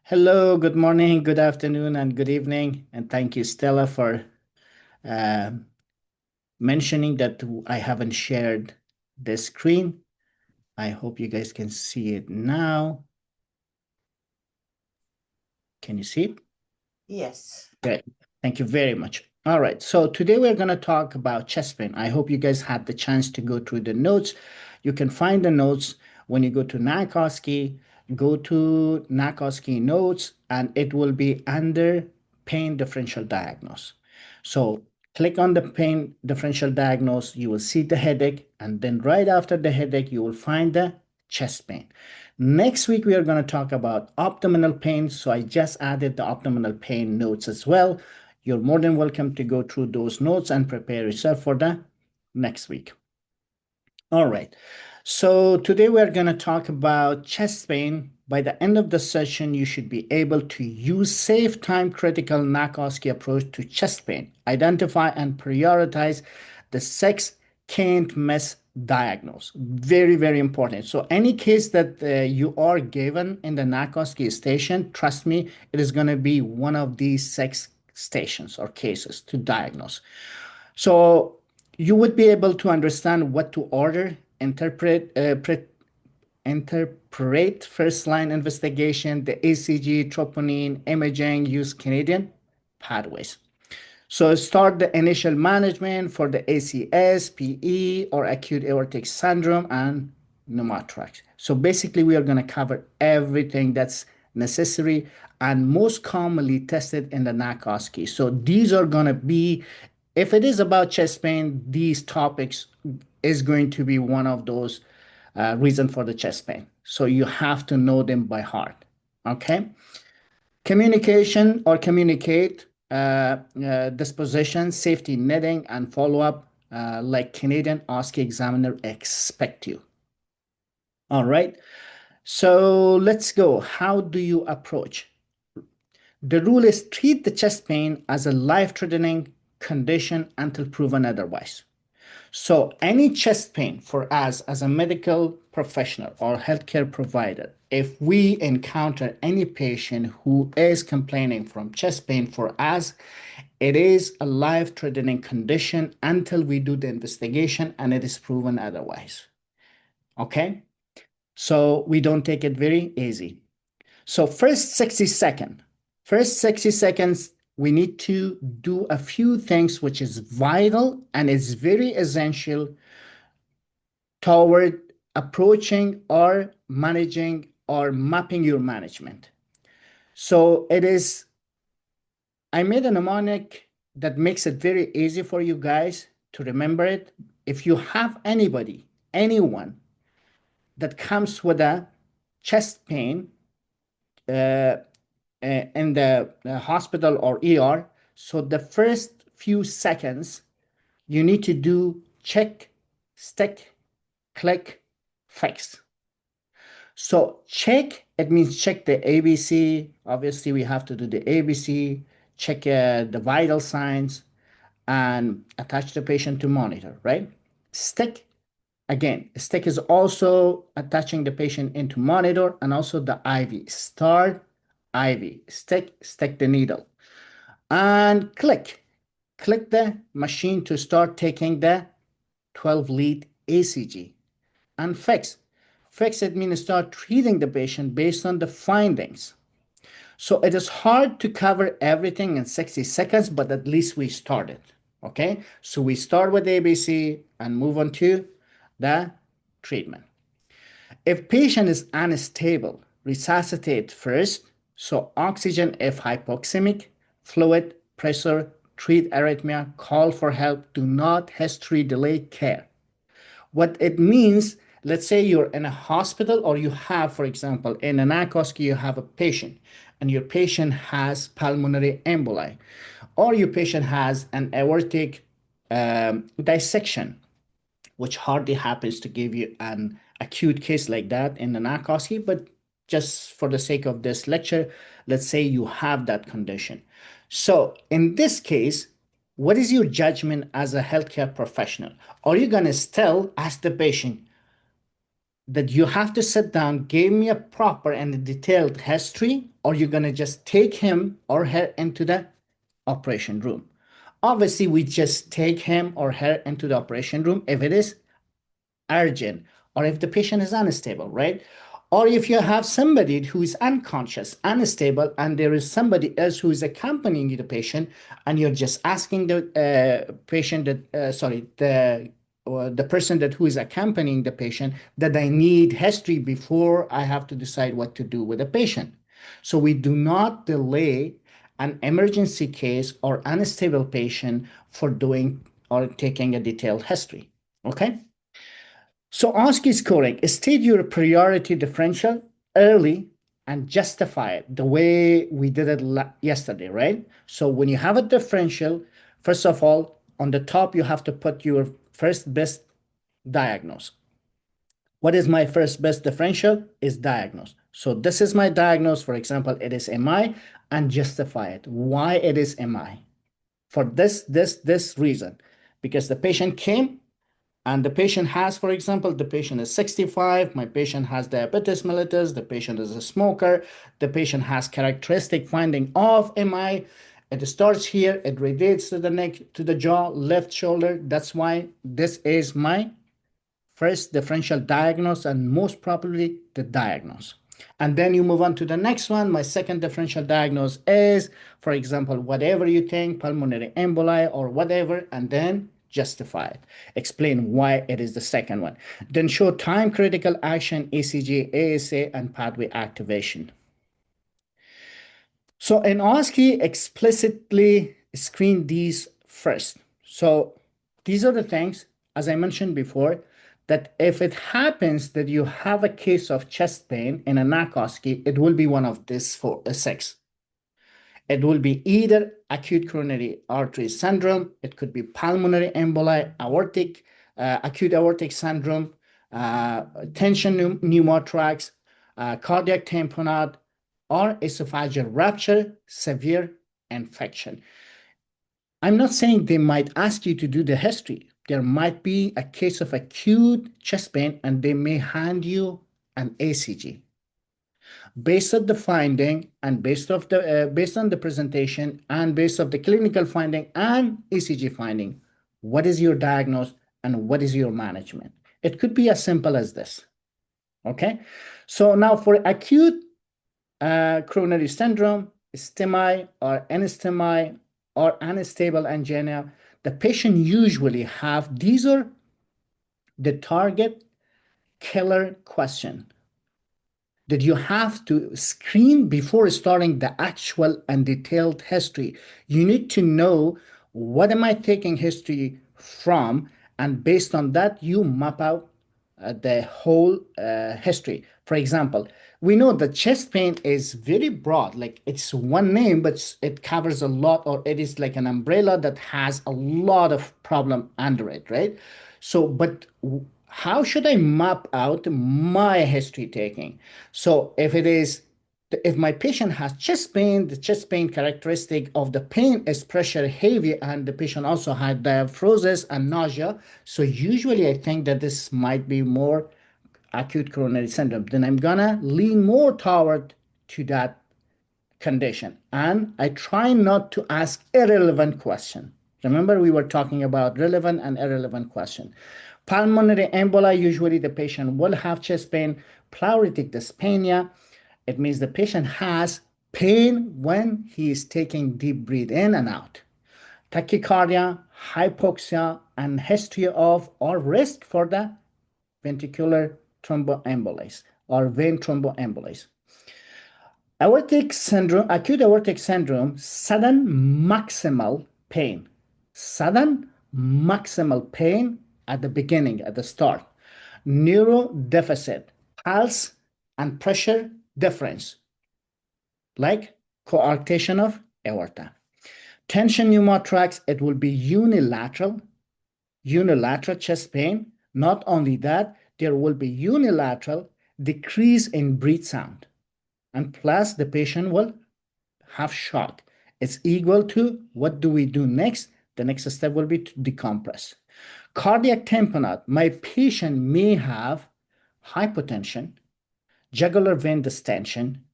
Hello, good morning, good afternoon, and good evening. And thank you, Stella, for uh, mentioning that I haven't shared the screen. I hope you guys can see it now. Can you see it? Yes. Great. Thank you very much. All right. So today we're going to talk about chest pain. I hope you guys had the chance to go through the notes. You can find the notes when you go to NACOSKI. Go to NACOSKI notes, and it will be under pain differential diagnose. So click on the pain differential diagnose. You will see the headache, and then right after the headache, you will find the chest pain. Next week, we are going to talk about abdominal pain. So I just added the abdominal pain notes as well. You're more than welcome to go through those notes and prepare yourself for the next week. All right. So today we're going to talk about chest pain. By the end of the session, you should be able to use safe time critical Nakoski approach to chest pain, identify and prioritize the sex can't miss diagnose. Very, very important. So any case that you are given in the Nakoski station, trust me, it is going to be one of these sex stations or cases to diagnose. So you would be able to understand what to order, interpret first line investigation, the ACG, troponin, imaging, use Canadian pathways. So start the initial management for the ACS, PE, or acute aortic syndrome and pneumothorax. So basically, we are going to cover everything that's necessary and most commonly tested in the NACOSKI. So these are going to be, if it is about chest pain, these topics is going to be one of those reason for the chest pain. So you have to know them by heart. Okay. Communication or communicate disposition, safety netting, and follow up like Canadian OSCE examiner expect you. All right. So let's go. How do you approach? The rule is treat the chest pain as a life threatening condition until proven otherwise. So, any chest pain for us as a medical professional or healthcare provider, if we encounter any patient who is complaining from chest pain for us, it is a life threatening condition until we do the investigation and it is proven otherwise. Okay? So, we don't take it very easy. So, first 60 seconds, we need to do a few things which is vital and is very essential toward approaching or managing or mapping your management. So it is, I made a mnemonic that makes it very easy for you guys to remember it. If you have anybody, anyone that comes with a chest pain in the hospital or ER, so the first few seconds, you need to do check, stick, click, fix. So check, it means check the ABC. Obviously, we have to do the ABC, check the vital signs, and attach the patient to monitor, right? Stick, again, stick is also attaching the patient into monitor and also the IV. Start IV, stick the needle. And click the machine to start taking the 12 lead ACG and fix. Fix it means start treating the patient based on the findings. So it is hard to cover everything in 60 seconds, but at least we started. Okay, so we start with ABC and move on to the treatment. If patient is unstable, resuscitate first. So oxygen if hypoxemic, fluid, pressure, treat arrhythmia, call for help, do not history delay care. What it means, let's say you're in a hospital or you have, for example, in an ACOSCI, you have a patient and your patient has pulmonary emboli or your patient has an aortic dissection, which hardly happens to give you an acute case like that in an ACOSCI, but just for the sake of this lecture, let's say you have that condition. So in this case, what is your judgment as a healthcare professional? Are you going to still ask the patient, that you have to sit down, give me a proper and a detailed history, or you're going to just take him or her into the operation room. Obviously, we just take him or her into the operation room if it is urgent or if the patient is unstable, right? Or if you have somebody who is unconscious, unstable, and there is somebody else who is accompanying the patient, and you're just asking the patient that, the person that who is accompanying the patient that I need history before I have to decide what to do with the patient. So we do not delay an emergency case or unstable patient for doing or taking a detailed history. Okay. So ask is correct. State your priority differential early and justify it the way we did it yesterday, right? So when you have a differential, first of all, on the top, you have to put your first best diagnose. What is my first best differential? Is diagnose. So this is my diagnose. For example, it is MI, and justify it. Why it is MI? For this reason. Because the patient came, and the patient has, for example, the patient is 65, my patient has diabetes mellitus, the patient is a smoker, the patient has characteristic finding of MI. It starts here, it radiates to the neck, to the jaw, left shoulder. That's why this is my first differential diagnose, and most probably the diagnose. And then you move on to the next one. My second differential diagnose is, for example, whatever you think, pulmonary emboli or whatever, and then justify it. Explain why it is the second one. Then show time critical action, ECG, ASA, and pathway activation. So in OSCE, explicitly screen these first. So these are the things, as I mentioned before, that if it happens that you have a case of chest pain in a NAC-OSCE, it will be one of these six. It will be either acute coronary artery syndrome, it could be pulmonary emboli, acute aortic syndrome, tension pneumothorax, cardiac tamponade, or esophageal rupture, severe infection. I'm not saying they might ask you to do the history. There might be a case of acute chest pain and they may hand you an ECG. Based on the finding and based on the presentation and based on the clinical finding and ECG finding, what is your diagnosis and what is your management? It could be as simple as this. Okay. So now for acute coronary syndrome, STEMI or NSTEMI or unstable angina, the patient usually have, these are the target killer question that you have to screen before starting the actual and detailed history. You need to know what am I taking history from, and based on that, you map out the whole history. For example, we know that chest pain is very broad, like it's one name, but it covers a lot, or it is like an umbrella that has a lot of problem under it, right? So, but how should I map out my history taking? So if my patient has chest pain, the chest pain characteristic of the pain is pressure heavy, and the patient also had diaphoresis and nausea. So usually I think that this might be more acute coronary syndrome. Then I'm gonna lean more toward to that condition. And I try not to ask irrelevant question. Remember, we were talking about relevant and irrelevant question. Pulmonary emboli, usually the patient will have chest pain. Pleuritic dyspnea, it means the patient has pain when he is taking deep breath in and out. Tachycardia, hypoxia, and history of or risk for the ventricular thromboembolism or vein thromboembolism. Aortic syndrome, acute aortic syndrome, sudden maximal pain. Sudden maximal pain at the beginning, at the start. Neuro deficit, pulse and pressure difference, like coarctation of aorta. Tension pneumothorax, it will be unilateral chest pain. Not only that, there will be unilateral decrease in breath sound. And plus the patient will have shock. It's equal to what do we do next? The next step will be to decompress. Cardiac tamponade, my patient may have hypotension, jugular vein distension,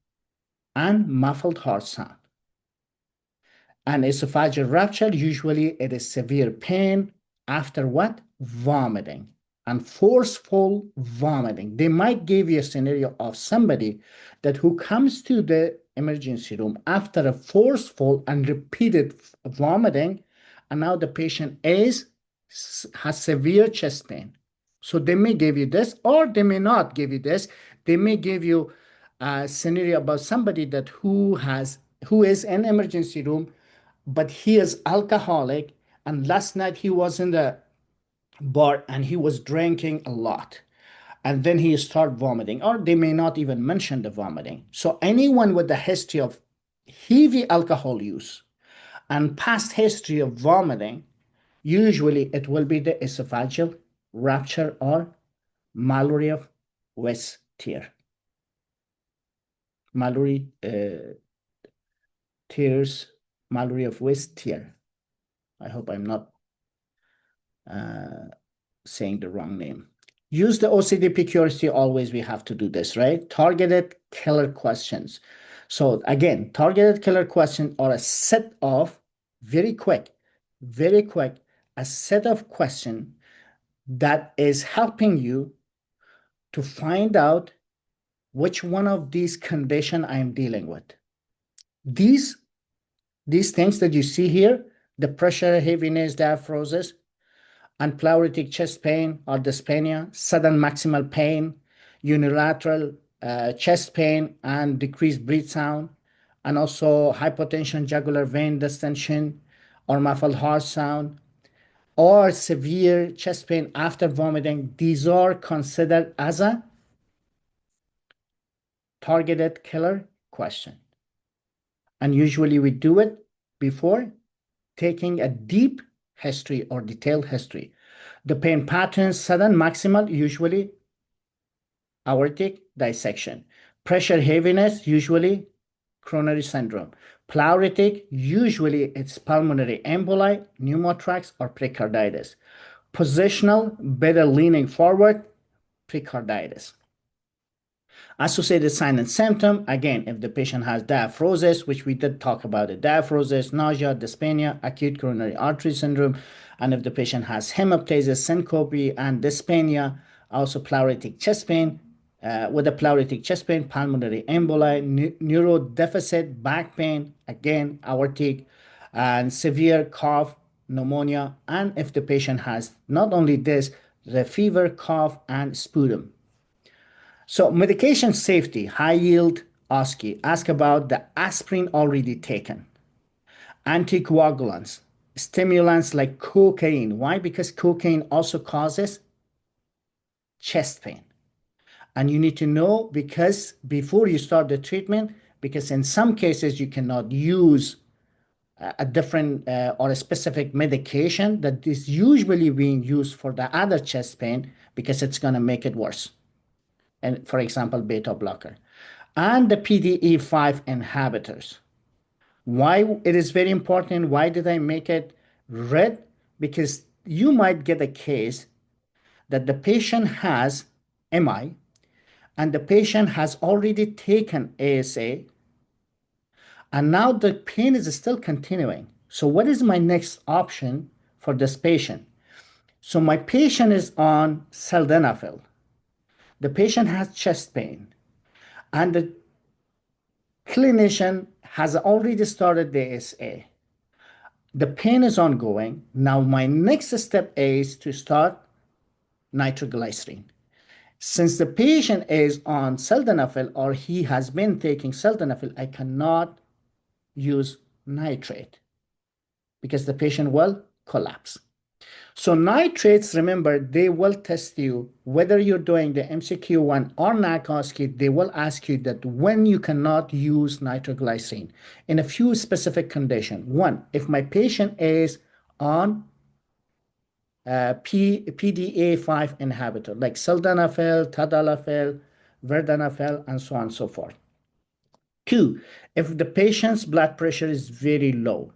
and muffled heart sound. And esophageal rupture, usually it is severe pain after what? Vomiting and forceful vomiting. They might give you a scenario of somebody that who comes to the emergency room after a forceful and repeated vomiting, and now the patient has severe chest pain. So they may give you this, or they may not give you this. They may give you a scenario about somebody that who is in emergency room, but he is alcoholic, and last night he was in the bar and he was drinking a lot, and then he start vomiting, or they may not even mention the vomiting. So anyone with a history of heavy alcohol use and past history of vomiting, usually it will be the esophageal rupture or Mallory of Weis-Thier. Mallory Thiers, Mallory of Weis-Thier. I hope I'm not saying the wrong name. Use the OCD PQRC always. We have to do this, right? Targeted killer questions. So again, targeted killer questions are a set of very quick, a set of questions that is helping you to find out which one of these conditions I'm dealing with. These things that you see here, the pressure, heaviness, diaphoresis, and pleuritic chest pain or dyspnea, sudden maximal pain, unilateral chest pain and decreased breath sound, and also hypotension, jugular vein distension, or muffled heart sound, or severe chest pain after vomiting. These are considered as a targeted killer question. And usually we do it before taking a deep history or detailed history. The pain patterns, sudden maximal, usually aortic dissection. Pressure heaviness, usually coronary syndrome. Pleuritic, usually it's pulmonary emboli, pneumothorax, or pericarditis. Positional, better leaning forward, pericarditis. Associated sign and symptom, again, if the patient has diaphoresis, which we did talk about it, diaphoresis, nausea, dyspnea, acute coronary artery syndrome, and if the patient has hemoptysis, syncope, and dyspnea, also pleuritic chest pain, with a pleuritic chest pain, pulmonary emboli, neurodeficit, back pain, again, aortic, and severe cough, pneumonia, and if the patient has not only this, the fever, cough, and sputum. So medication safety, high yield OSCE, ask about the aspirin already taken, anticoagulants, stimulants like cocaine. Why? Because cocaine also causes chest pain. And you need to know, because before you start the treatment, because in some cases you cannot use a different or a specific medication that is usually being used for the other chest pain, because it's going to make it worse. And for example, beta blocker, and the PDE5 inhibitors. Why it is very important? Why did I make it red? Because you might get a case that the patient has MI and the patient has already taken ASA, and now the pain is still continuing. So what is my next option for this patient? So my patient is on sildenafil. The patient has chest pain, and the clinician has already started the ASA. The pain is ongoing. Now my next step is to start nitroglycerin. Since the patient is on sildenafil or he has been taking sildenafil, I cannot use nitrate because the patient will collapse. So nitrates, remember, they will test you whether you're doing the MCQ-1 or NAC-OSCE. They will ask you that when you cannot use nitroglycerin in a few specific conditions. One, if my patient is on PDE5 inhibitor like sildenafil, tadalafil, vardenafil, and so on and so forth. Two, if the patient's blood pressure is very low.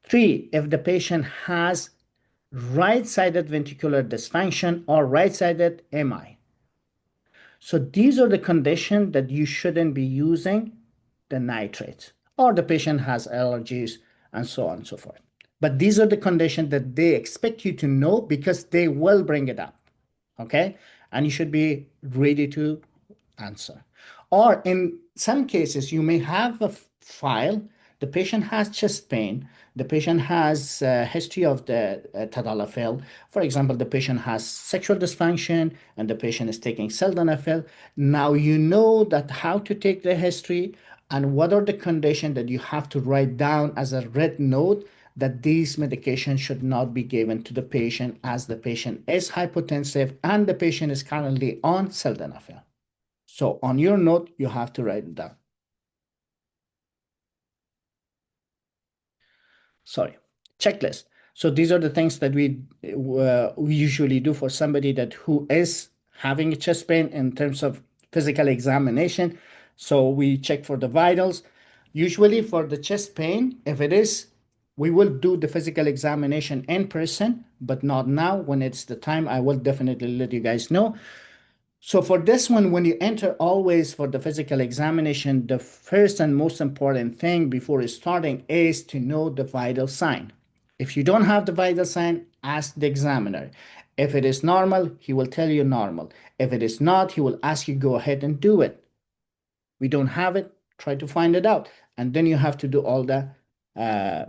Three, if the patient has right-sided ventricular dysfunction or right-sided MI. So these are the conditions that you shouldn't be using the nitrates, or the patient has allergies and so on and so forth. But these are the conditions that they expect you to know because they will bring it up. Okay. And you should be ready to answer. Or in some cases, you may have a file, the patient has chest pain, the patient has a history of the tadalafil. For example, the patient has sexual dysfunction and the patient is taking sildenafil. Now you know that how to take the history and what are the conditions that you have to write down as a red note that these medications should not be given to the patient as the patient is hypotensive and the patient is currently on sildenafil. So on your note, you have to write it down. Sorry, checklist. So these are the things that we usually do for somebody that who is having a chest pain in terms of physical examination. So we check for the vitals. Usually for the chest pain, if it is, we will do the physical examination in person, but not now. When it's the time, I will definitely let you guys know. So for this one, when you enter always for the physical examination, the first and most important thing before starting is to know the vital sign. If you don't have the vital sign, ask the examiner. If it is normal, he will tell you normal. If it is not, he will ask you go ahead and do it. We don't have it, try to find it out. And then you have to do all the uh,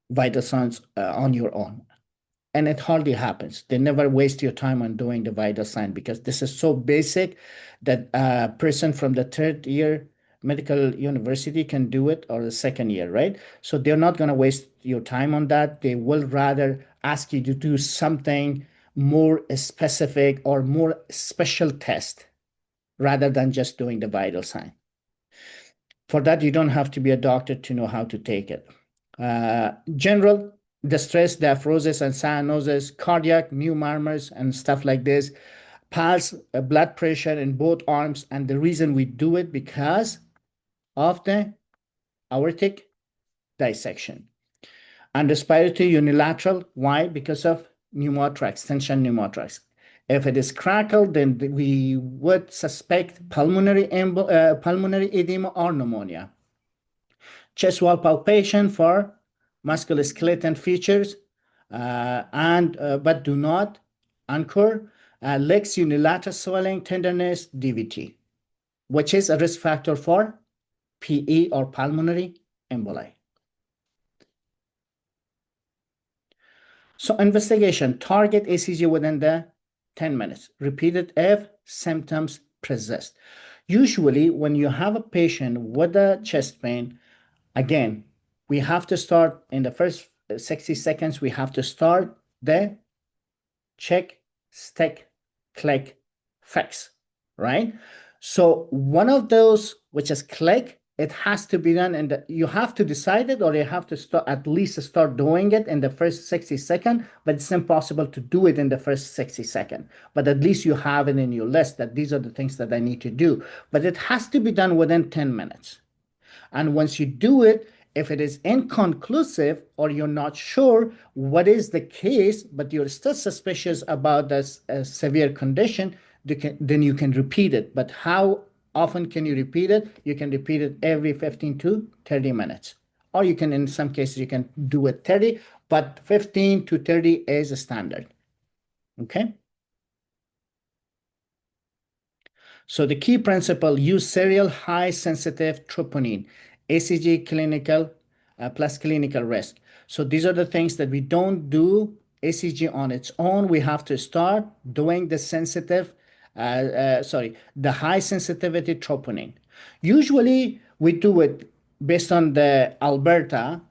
vital signs on your own. And it hardly happens. They never waste your time on doing the vital sign because this is so basic that a person from the third year medical university can do it, or the second year, right? So they're not going to waste your time on that. They will rather ask you to do something more specific or more special test rather than just doing the vital sign. For that, you don't have to be a doctor to know how to take it. General distress, diaphoresis and cyanosis, cardiac, new murmurs, and stuff like this. Pulse, blood pressure in both arms. And the reason we do it because of the aortic dissection. And respiratory unilateral, why? Because of pneumothorax, tension pneumothorax. If it is crackled, then we would suspect pulmonary edema or pneumonia. Chest wall palpation for musculoskeletal features, but do not anchor. Legs unilateral swelling, tenderness, DVT, which is a risk factor for PE or pulmonary emboli. So investigation, target ECG within the 10 minutes. Repeated if symptoms persist. Usually when you have a patient with a chest pain, again, we have to start in the first 60 seconds, we have to start the check, stick, click, fix, right? So one of those, which is click, it has to be done and you have to decide it, or you have to start at least start doing it in the first 60 seconds, but it's impossible to do it in the first 60 seconds. But at least you have it in your list that these are the things that I need to do. But it has to be done within 10 minutes. And once you do it, if it is inconclusive or you're not sure what is the case, but you're still suspicious about this severe condition, then you can repeat it. But how often can you repeat it? You can repeat it every 15 to 30 minutes. Or you can, in some cases, you can do it 30, but 15 to 30 is a standard. Okay? So the key principle, use serial high sensitive troponin, ECG clinical plus clinical risk. So these are the things that we don't do ECG on its own. We have to start doing the the high sensitivity troponin. Usually we do it based on the Alberta,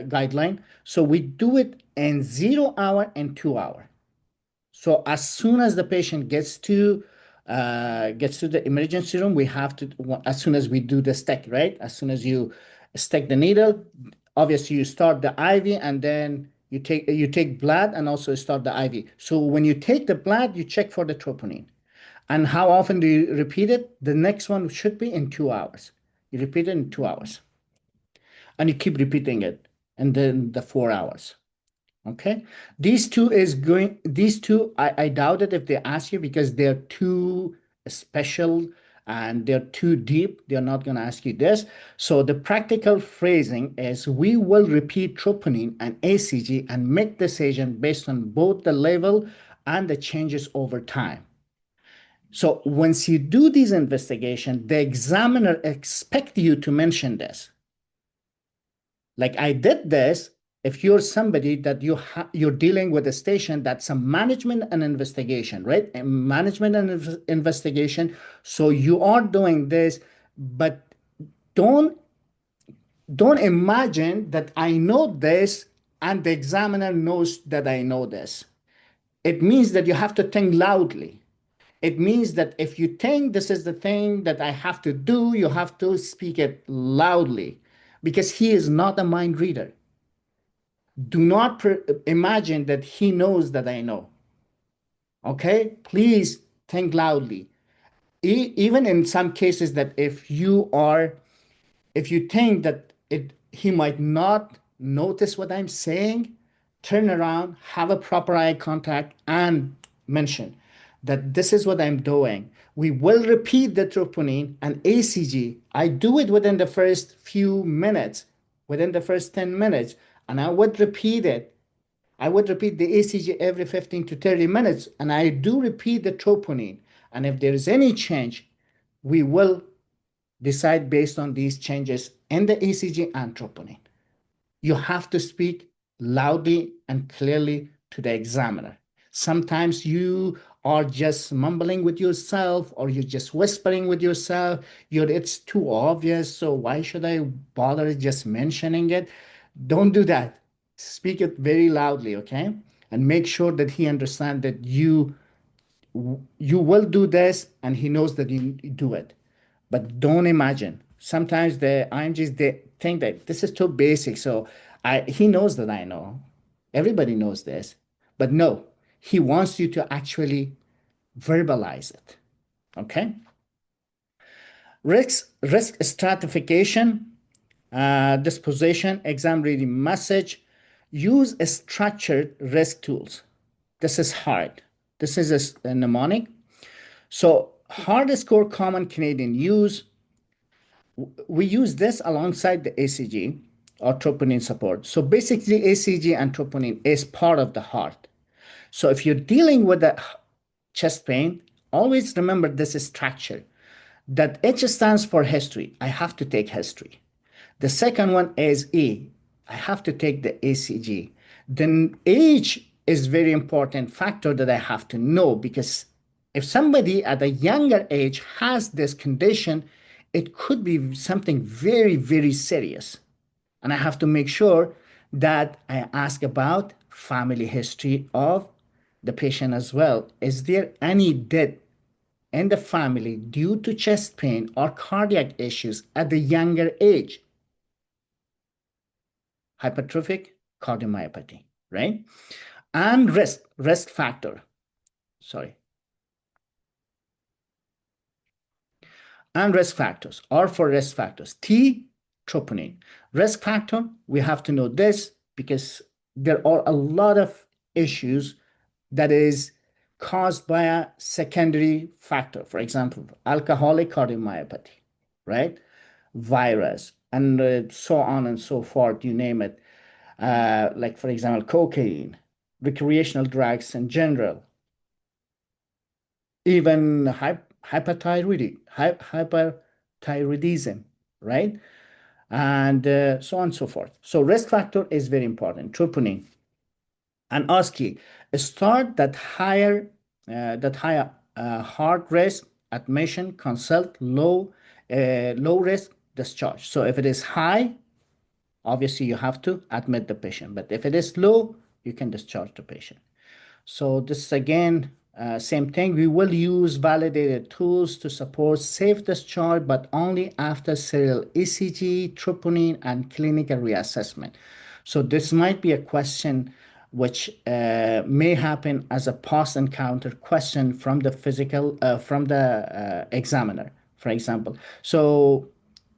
guideline. So we do it in 0 hour and 2 hour. So as soon as the patient gets to the emergency room, we have to, as soon as we do the stick, right? As soon as you stick the needle, obviously you start the IV and then you take blood and also start the IV. So when you take the blood, you check for the troponin. And how often do you repeat it? The next one should be in 2 hours. You repeat it in 2 hours. And you keep repeating it, and then the 4 hours. Okay. These two, I doubt it if they ask you because they're too special and they're too deep. They're not going to ask you this. So the practical phrasing is we will repeat troponin and ACG and make decision based on both the level and the changes over time. So once you do these investigation, the examiner expect you to mention this. Like I did this, if you're somebody that you're dealing with a station that's a management and investigation, right? A management and investigation. So you are doing this, but don't don't imagine that I know this and the examiner knows that I know this. It means that you have to think loudly. It means that if you think this is the thing that I have to do, you have to speak it loudly because he is not a mind reader. Do not imagine that he knows that I know. Okay? Please think loudly. Even in some cases that if you think that he might not notice what I'm saying, turn around, have a proper eye contact, and mention that this is what I'm doing. We will repeat the troponin and ACG. I do it within the first few minutes, within the first 10 minutes, and I would repeat the ECG every 15 to 30 minutes, and I do repeat the troponin. And if there is any change, we will decide based on these changes in the ECG and troponin. You have to speak loudly and clearly to the examiner. Sometimes you are just mumbling with yourself or you're just whispering with yourself. It's too obvious, so why should I bother just mentioning it? Don't do that. Speak it very loudly, okay? And make sure that he understands that you will do this and he knows that you do it. But don't imagine. Sometimes the IMGs they think that this is too basic. So he knows that I know. Everybody knows this. But no, he wants you to actually verbalize it. Okay? Risk stratification, disposition, exam reading message. Use structured risk tools. This is hard. This is a mnemonic. So hard score common Canadian use. We use this alongside the ACG or troponin support. So basically ACG and troponin is part of the heart. So if you're dealing with the chest pain, always remember this structure. That H stands for history. I have to take history. The second one is E. I have to take the ACG. Then age is very important factor that I have to know because if somebody at a younger age has this condition, it could be something very, very serious. And I have to make sure that I ask about family history of the patient as well. Is there any death in the family due to chest pain or cardiac issues at the younger age? Hypertrophic cardiomyopathy, right? And risk factor, sorry, and risk factors, or for risk factors, T, troponin. Risk factor, we have to know this because there are a lot of issues that is caused by a secondary factor. For example, alcoholic cardiomyopathy, right? Virus, and so on and so forth, you name it. Like, for example, cocaine, recreational drugs in general, even hyperthyroidism, right? And so on and so forth. So risk factor is very important. Troponin and OSCE start that higher heart risk admission, consult low risk discharge. So if it is high, obviously you have to admit the patient. But if it is low, you can discharge the patient. So this is again, same thing. We will use validated tools to support safe discharge, but only after serial ECG, troponin, and clinical reassessment. So this might be a question which may happen as a post-encounter question from the examiner, for example. So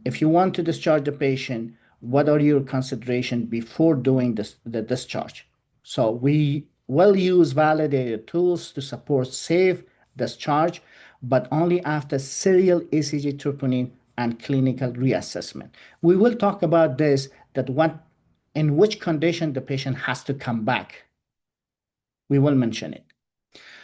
if you want to discharge the patient, what are your consideration before doing the discharge? So we will use validated tools to support safe discharge, but only after serial ECG troponin and clinical reassessment. We will talk about this, that what, in which condition the patient has to come back. We will mention it.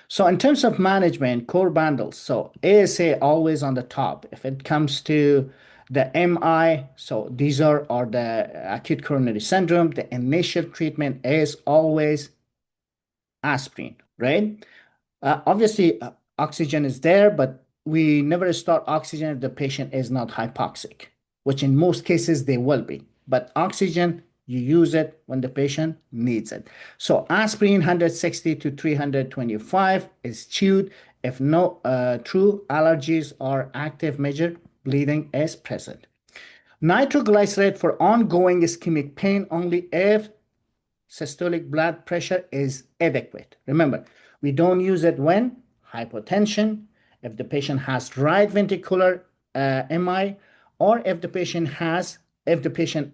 So in terms of management, core bundles. So ASA always on the top. If it comes to the MI, so these are the acute coronary syndrome. The initial treatment is always aspirin, right? Obviously, oxygen is there, but we never start oxygen if the patient is not hypoxic, which in most cases they will be. But oxygen, you use it when the patient needs it. So aspirin 160 to 325 is chewed if no true allergies or active major bleeding is present. Nitroglycerate for ongoing ischemic pain only if systolic blood pressure is adequate. Remember, we don't use it when hypotension, if the patient has right ventricular MI, or if the patient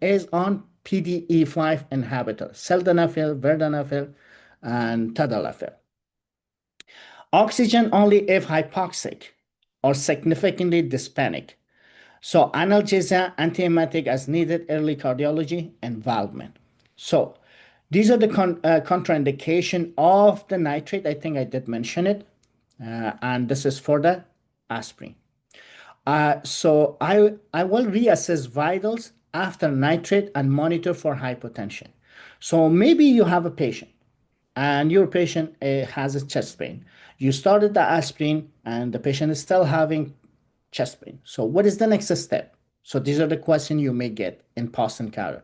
is on PDE5 inhibitor, sildenafil, vardenafil, and tadalafil. Oxygen only if hypoxic or significantly dyspneic. So analgesia, antiemetic as needed, early cardiology, involvement. So these are the contraindication of the nitrate. I think I did mention it. And this is for the aspirin. So I will reassess vitals after nitrate and monitor for hypotension. So maybe you have a patient and your patient has a chest pain. You started the aspirin and the patient is still having chest pain. So what is the next step? So these are the questions you may get in post-encounter.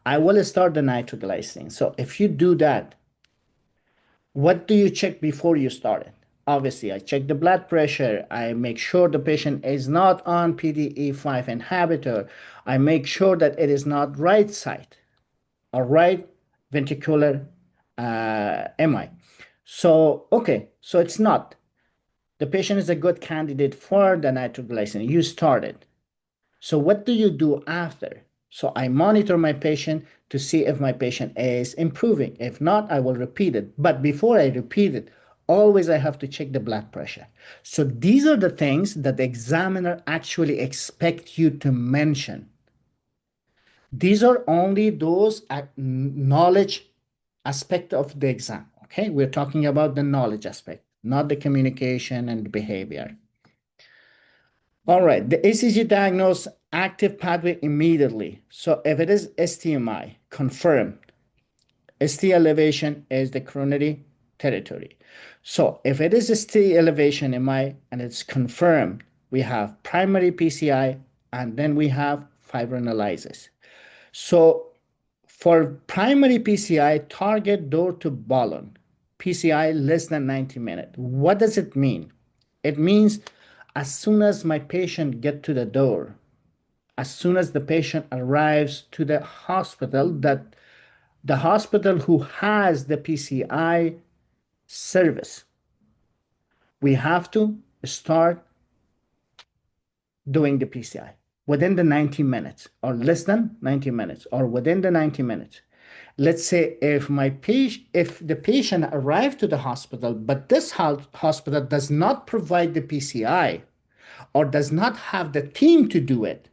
I will start the nitroglycerin. So if you do that, what do you check before you start it? Obviously, I check the blood pressure. I make sure the patient is not on PDE5 inhibitor. I make sure that it is not right side or right ventricular MI. So, okay, so it's not. The patient is a good candidate for the nitroglycerin. You started. So what do you do after? So I monitor my patient to see if my patient is improving. If not, I will repeat it. But before I repeat it, always I have to check the blood pressure. So these are the things that the examiner actually expect you to mention. These are only those knowledge aspect of the exam. Okay, we're talking about the knowledge aspect, not the communication and behavior. All right, the ECG diagnose active pathway immediately. So if it is STMI, confirm. ST elevation is the coronary territory. So if it is ST elevation MI and it's confirmed, we have primary PCI and then we have fibrinolysis. So for primary PCI, target door to balloon. PCI less than 90 minutes. What does it mean? It means as soon as my patient get to the door, as soon as the patient arrives to the hospital, that the hospital who has the PCI service, we have to start doing the PCI within the 90 minutes or less than 90 minutes or within the 90 minutes. Let's say if the patient arrived to the hospital, but this hospital does not provide the PCI or does not have the team to do it,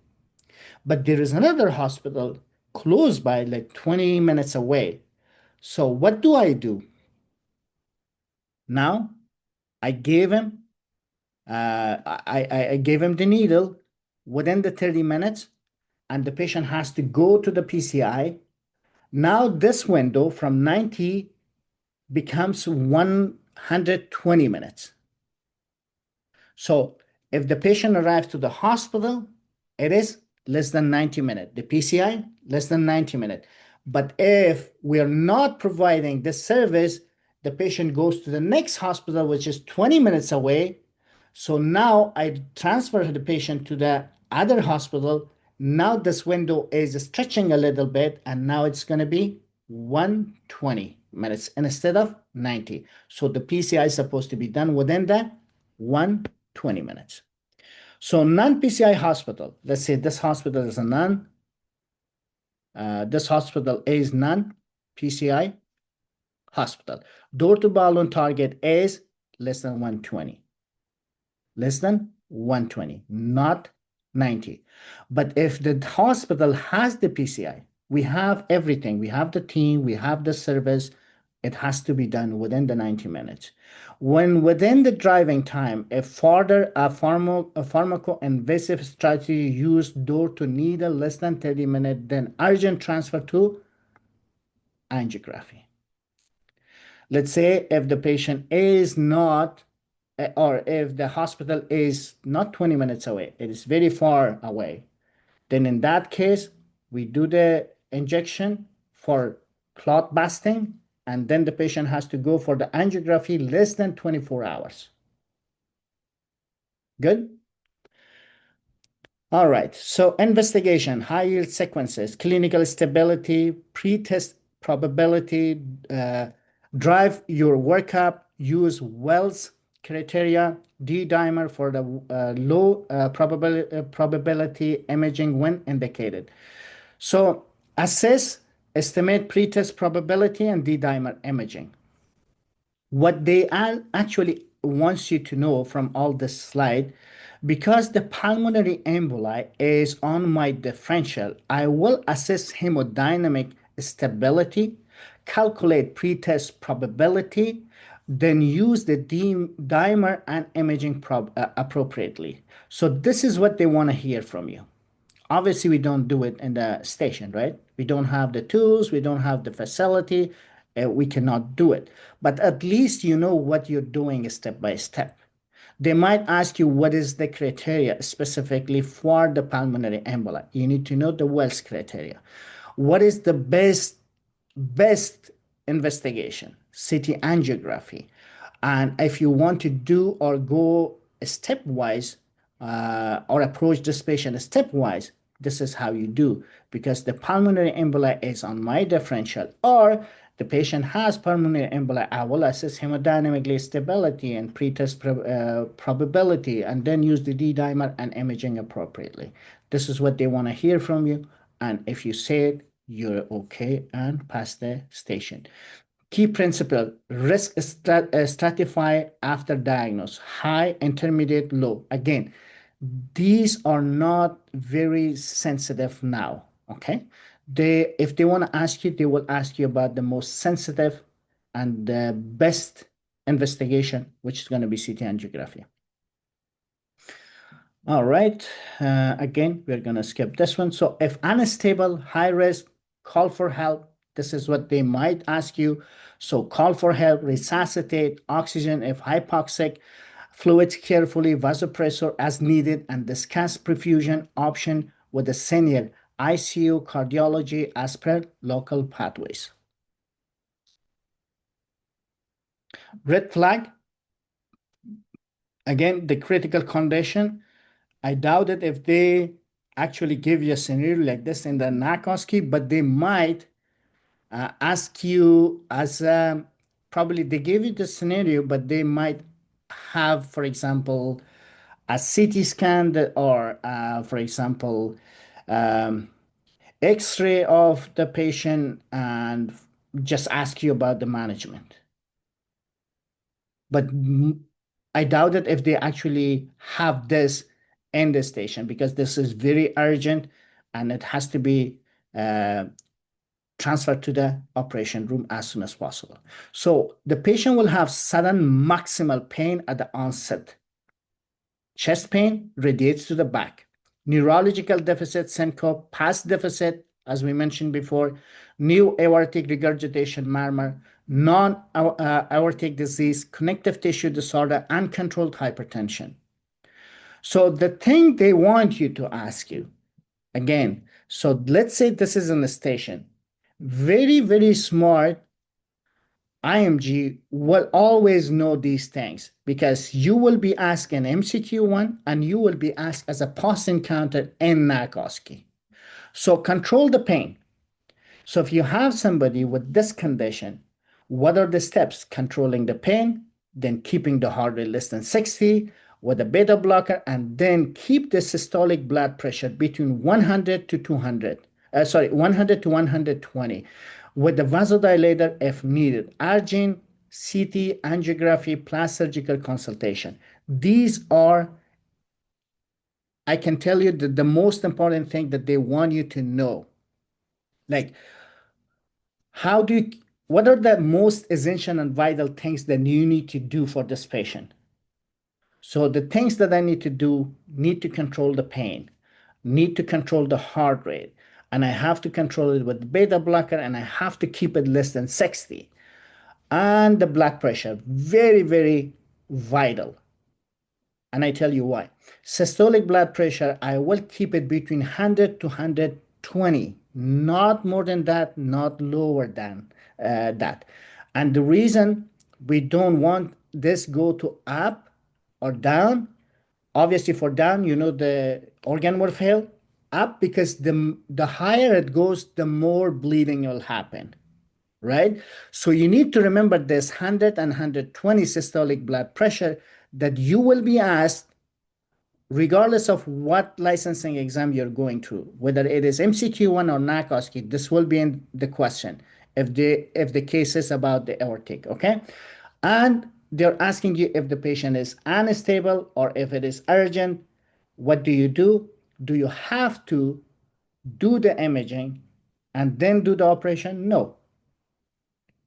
but there is another hospital close by, like 20 minutes away. So what do? Now I gave him I gave him the needle within the 30 minutes, and the patient has to go to the PCI. Now this window from 90 becomes 120 minutes. So if the patient arrives to the hospital, it is less than 90 minutes. The PCI, less than 90 minutes. But if we are not providing this service, the patient goes to the next hospital, which is 20 minutes away. So now I transfer the patient to the other hospital. Now this window is stretching a little bit, and now it's going to be 120 minutes instead of 90. So the PCI is supposed to be done within that 120 minutes. So non-PCI hospital, let's say this hospital is this hospital is non-PCI. hospital. Door to balloon target is less than 120. Less than 120, not 90. But if the hospital has the PCI, we have everything. We have the team, we have the service. It has to be done within the 90 minutes. When within the driving time, a pharmaco-invasive strategy used door to needle less than 30 minutes, then urgent transfer to angiography. Let's say if the patient is not, or if the hospital is not 20 minutes away, it is very far away, then in that case, we do the injection for clot busting, and then the patient has to go for the angiography less than 24 hours. Good? All right, so investigation, high yield sequences, clinical stability, pre-test probability, drive your workup, use Wells criteria, D-dimer for the low probability imaging when indicated. So assess, estimate pre-test probability and D-dimer imaging. What they actually wants you to know from all this slide, because the pulmonary emboli is on my differential, I will assess hemodynamic stability, calculate pretest probability, then use the dimer and imaging appropriately. So this is what they want to hear from you. Obviously, we don't do it in the station, right? We don't have the tools, we don't have the facility, we cannot do it. But at least you know what you're doing step by step. They might ask you what is the criteria specifically for the pulmonary emboli. You need to know the Wells criteria. What is the best investigation? CT angiography. And if you want to do or go stepwise or approach this patient stepwise, this is how you do, because the pulmonary emboli is on my differential, or the patient has pulmonary emboli, I will assess hemodynamic stability and pretest probability, and then use the D-dimer and imaging appropriately. This is what they want to hear from you. And if you say it, you're okay and pass the station. Key principle, risk stratify after diagnose, high, intermediate, low. Again, these are not very sensitive now, okay? If they want to ask you, they will ask you about the most sensitive and the best investigation, which is going to be CT angiography. All right, again, we're going to skip this one. So if unstable, high risk, call for help. This is what they might ask you. So call for help, resuscitate, oxygen if hypoxic, fluids carefully, vasopressor as needed, and discuss perfusion option with the senior ICU cardiology as per local pathways. Red flag. Again, the critical condition. I doubt it if they actually give you a scenario like this in the NACOSCI, but they might ask you as probably they gave you the scenario, but they might have, for example, a CT scan or, for example, X-ray of the patient and just ask you about the management. But I doubt it if they actually have this in the station, because this is very urgent and it has to be transferred to the operation room as soon as possible. So the patient will have sudden maximal pain at the onset. Chest pain radiates to the back. Neurological deficit, syncope, past deficit, as we mentioned before, new aortic regurgitation murmur, non-aortic disease, connective tissue disorder, uncontrolled hypertension. So the thing they want you to ask you, again, so let's say this is in the station. Very, very smart IMG will always know these things, because you will be asked an MCQ1 and you will be asked as a post encounter in NACOSCI. So control the pain. So if you have somebody with this condition, what are the steps? Controlling the pain, then keeping the heart rate less than 60 with a beta blocker, and then keep the systolic blood pressure between 100 to 100. 100 to 120. with the vasodilator if needed. Urgent CT, angiography, plus surgical consultation. These are, I can tell you that the most important thing that they want you to know. Like, how do you, what are the most essential and vital things that you need to do for this patient? So the things that I need to do, need to control the pain, need to control the heart rate, and I have to control it with beta blocker, and I have to keep it less than 60. And the blood pressure, very, very vital. And I tell you why. Systolic blood pressure, I will keep it between 100 to 120, not more than that, not lower than that. And the reason we don't want this go to up or down, obviously for down, you know, the organ will fail. Up, because the higher it goes, the more bleeding will happen, right? So you need to remember this 100 and 120 systolic blood pressure that you will be asked regardless of what licensing exam you're going through, whether it is MCQ1 or NACOSKI. This will be in the question if the case is about the aortic, okay? And they're asking you if the patient is unstable or if it is urgent. What do you do? Do you have to do the imaging and then do the operation? No,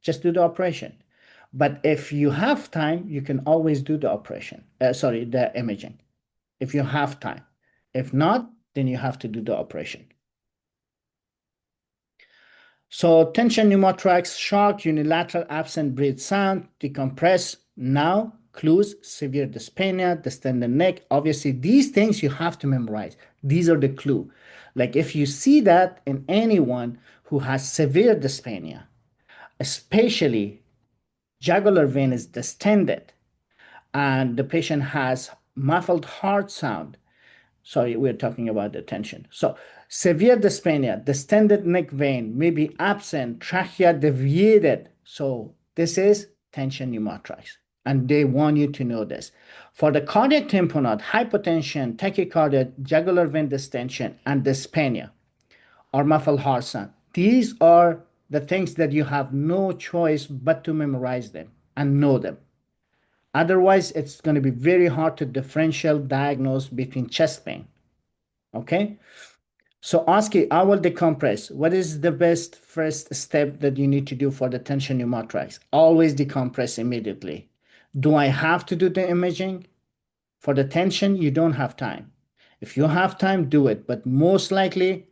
just do the operation. But if you have time, you can always do the operation. The imaging, if you have time. If not, then you have to do the operation. So tension pneumothorax, shock, unilateral absent breath sound, decompress, now, clues, severe dyspnea, distended neck. Obviously, these things you have to memorize. These are the clue. Like if you see that in anyone who has severe dyspnea, especially jugular vein is distended and the patient has muffled heart sound. Sorry, we're talking about the tension. So severe dyspnea, distended neck vein may be absent, trachea deviated. So this is tension pneumothorax, and they want you to know this. For the cardiac tamponade, hypotension, tachycardia, jugular vein distension, and dyspnea or muffled heart sound, these are the things that you have no choice but to memorize them and know them. Otherwise, it's going to be very hard to differential diagnose between chest pain. Okay? So Oski, I will decompress. What is the best first step that you need to do for the tension pneumothorax? Always decompress immediately. Do I have to do the imaging? For the tension, you don't have time. If you have time, do it. But most likely,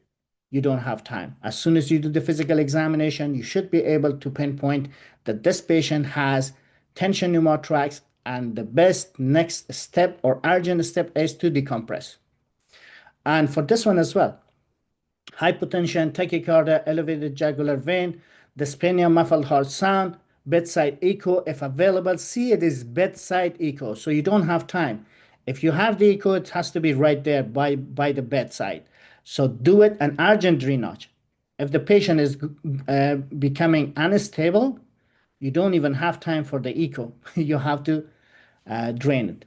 you don't have time. As soon as you do the physical examination, you should be able to pinpoint that this patient has tension pneumothorax, and the best next step or urgent step is to decompress. And for this one as well, hypotension, tachycardia, elevated jugular vein, dyspnea, muffled heart sound, bedside echo if available. See, it is bedside echo, so you don't have time. If you have the echo, it has to be right there by the bedside. So do it. An urgent drainage. If the patient is becoming unstable, you don't even have time for the echo. You have to drain it.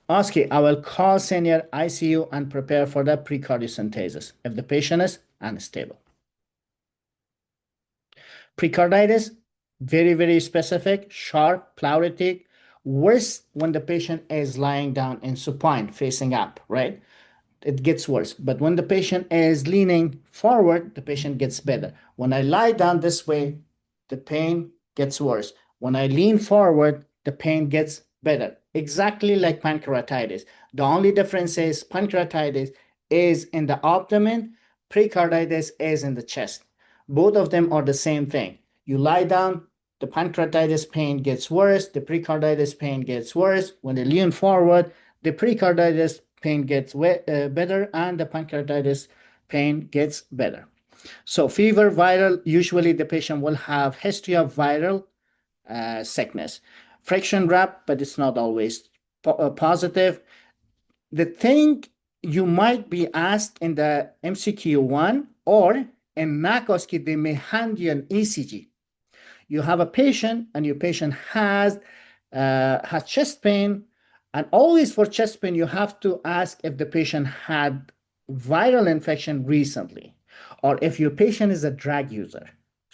Oski, I will call senior ICU and prepare for the precardiocentesis if the patient is unstable. Precarditis, very, very specific, sharp, pleuritic, worse when the patient is lying down in supine, facing up, right? It gets worse. But when the patient is leaning forward, the patient gets better. When I lie down this way, the pain gets worse. When I lean forward, the pain gets better. Exactly like pancreatitis. The only difference is pancreatitis is in the abdomen, precarditis is in the chest. Both of them are the same thing. You lie down, the pancreatitis pain gets worse, the precarditis pain gets worse. When they lean forward, the precarditis pain gets better and the pancreatitis pain gets better. So fever, viral, usually the patient will have history of viral sickness. Friction wrap, but it's not always positive. The thing you might be asked in the MCQ1 or in NACOSKI, they may hand you an ECG. You have a patient and your patient has chest pain, and always for chest pain, you have to ask if the patient had viral infection recently or if your patient is a drug user.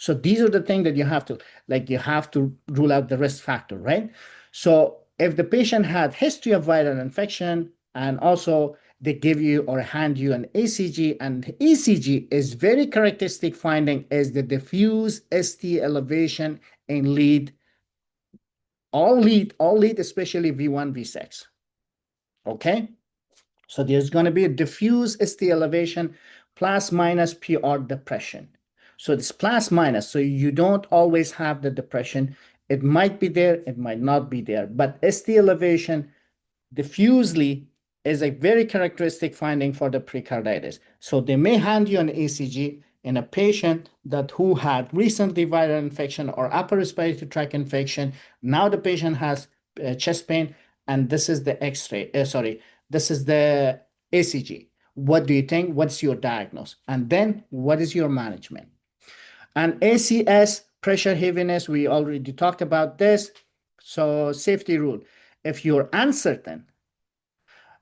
So these are the things that you have to, like, you have to rule out the risk factor, right? So if the patient had history of viral infection, and also they give you or hand you an ECG, and ECG is very characteristic finding is the diffuse ST elevation in lead, all lead, especially V1, V6. Okay. So there's going to be a diffuse ST elevation plus minus PR depression. So it's plus minus. So you don't always have the depression. It might be there, it might not be there. But ST elevation diffusely is a very characteristic finding for the pericarditis. So they may hand you an ECG in a patient that who had recently viral infection or upper respiratory tract infection. Now the patient has chest pain, and this is the X-ray. This is the ECG. What do you think? What's your diagnosis? And then what is your management? And ACS, pressure heaviness, we already talked about this. So safety rule, if you're uncertain,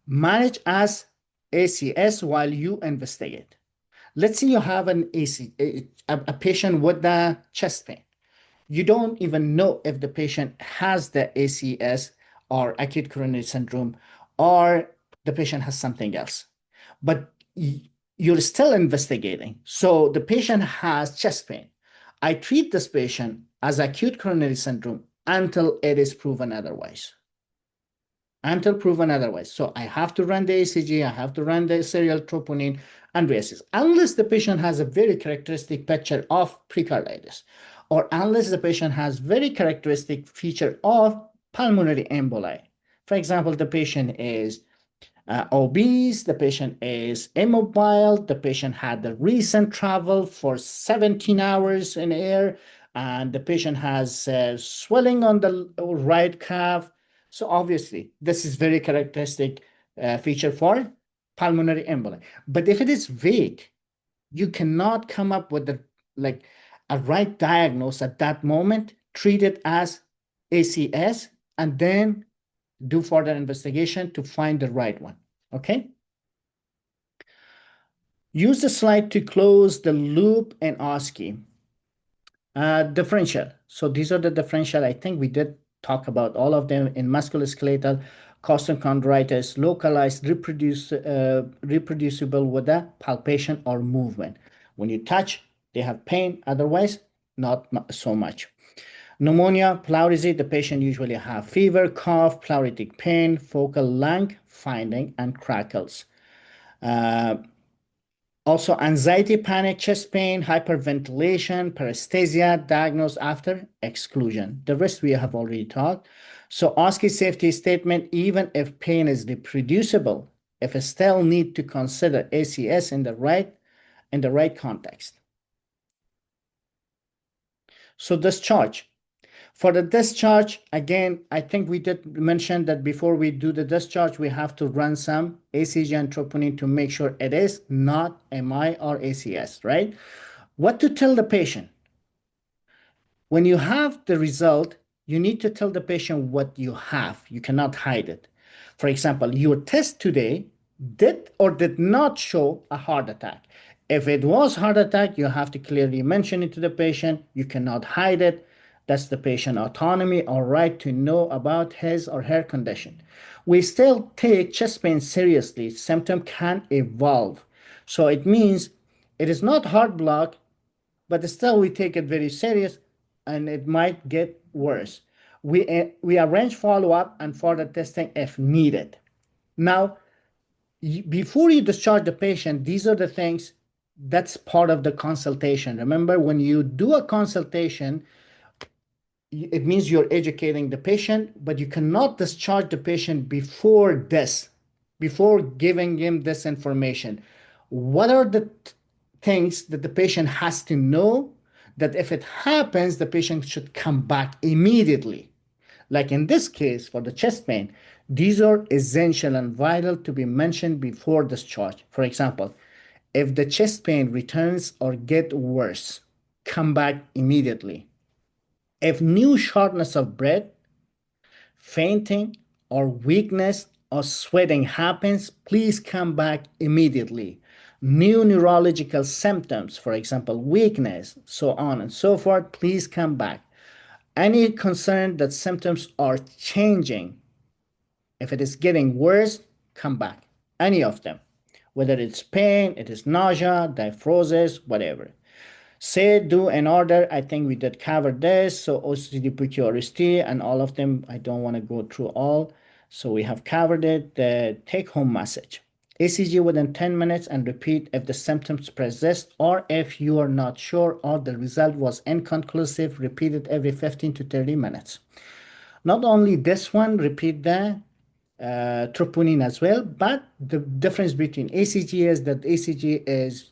manage as ACS while you investigate. Let's say you have a patient with the chest pain. You don't even know if the patient has the ACS or acute coronary syndrome, or the patient has something else. But you're still investigating. So the patient has chest pain. I treat this patient as acute coronary syndrome until it is proven otherwise. Until proven otherwise. So I have to run the ECG, I have to run the serial troponin and reassess, unless the patient has a very characteristic picture of pericarditis, or unless the patient has very characteristic feature of pulmonary emboli. For example, the patient is obese, the patient is immobile, the patient had the recent travel for 17 hours in air, and the patient has swelling on the right calf. So obviously, this is very characteristic feature for pulmonary emboli. But if it is vague, you cannot come up with like a right diagnosis at that moment, treat it as ACS, and then do further investigation to find the right one. Okay. Use the slide to close the loop in OSCE. Differential. So these are the differential. I think we did talk about all of them in musculoskeletal, costochondritis, localized, reproducible with a palpation or movement. When you touch, they have pain. Otherwise, not so much. Pneumonia, pleurisy, the patient usually have fever, cough, pleuritic pain, focal lung finding, and crackles. Also, anxiety, panic, chest pain, hyperventilation, paresthesia, diagnosed after exclusion. The rest we have already talked. So OSCE safety statement, even if pain is reproducible, if I still need to consider ACS in the right context. So discharge. For the discharge, again, I think we did mention that before we do the discharge, we have to run some ECG and troponin to make sure it is not MI or ACS, right? What to tell the patient? When you have the result, you need to tell the patient what you have. You cannot hide it. For example, your test today did or did not show a heart attack. If it was heart attack, you have to clearly mention it to the patient. You cannot hide it. That's the patient autonomy or right to know about his or her condition. We still take chest pain seriously. Symptom can evolve. So it means it is not heart block, but still we take it very serious, and it might get worse. We arrange follow-up and further testing if needed. Now, before you discharge the patient, these are the things that's part of the consultation. Remember, when you do a consultation, it means you're educating the patient, but you cannot discharge the patient before this, before giving him this information. What are the things that the patient has to know that if it happens, the patient should come back immediately? Like in this case, for the chest pain, these are essential and vital to be mentioned before discharge. For example, if the chest pain returns or get worse, come back immediately. If new shortness of breath, fainting, or weakness or sweating happens, please come back immediately. New neurological symptoms, for example, weakness, so on and so forth, please come back. Any concern that symptoms are changing, if it is getting worse, come back. Any of them, whether it's pain, it is nausea, diaphoresis, whatever. Say, do, and order. I think we did cover this. So OCD, PQRST, and all of them. I don't want to go through all. So we have covered it. The take-home message: ECG within 10 minutes and repeat if the symptoms persist or if you are not sure or the result was inconclusive. Repeat it every 15 to 30 minutes. Not only this one, repeat the troponin as well, but the difference between ECG is that ECG is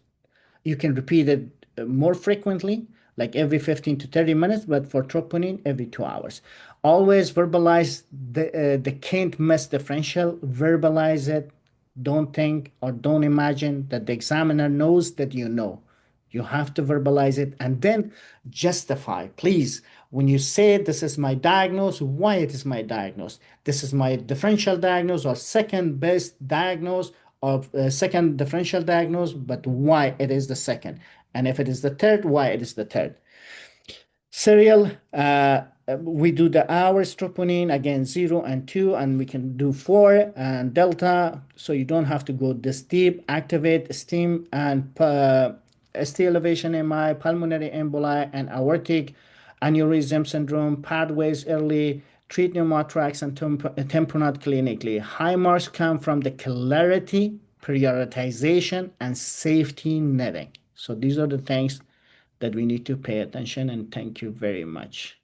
you can repeat it more frequently, like every 15 to 30 minutes, but for troponin, every 2 hours. Always verbalize the can't miss differential, verbalize it. Don't think or don't imagine that the examiner knows that you know. You have to verbalize it and then justify. Please, when you say this is my diagnosis, why it is my diagnosis. This is my differential diagnosis or second best diagnosis or second differential diagnosis, but why it is the second. And if it is the third, why it is the third. Serial, we do the hours troponin, again 0 and 2, and we can do 4 and delta, so you don't have to go this deep. Activate STEAM and ST elevation MI, pulmonary emboli, and aortic aneurysm syndrome, pathways early, treat pneumothorax and tamponade clinically. High marks come from the clarity, prioritization, and safety netting. So these are the things that we need to pay attention, and thank you very much.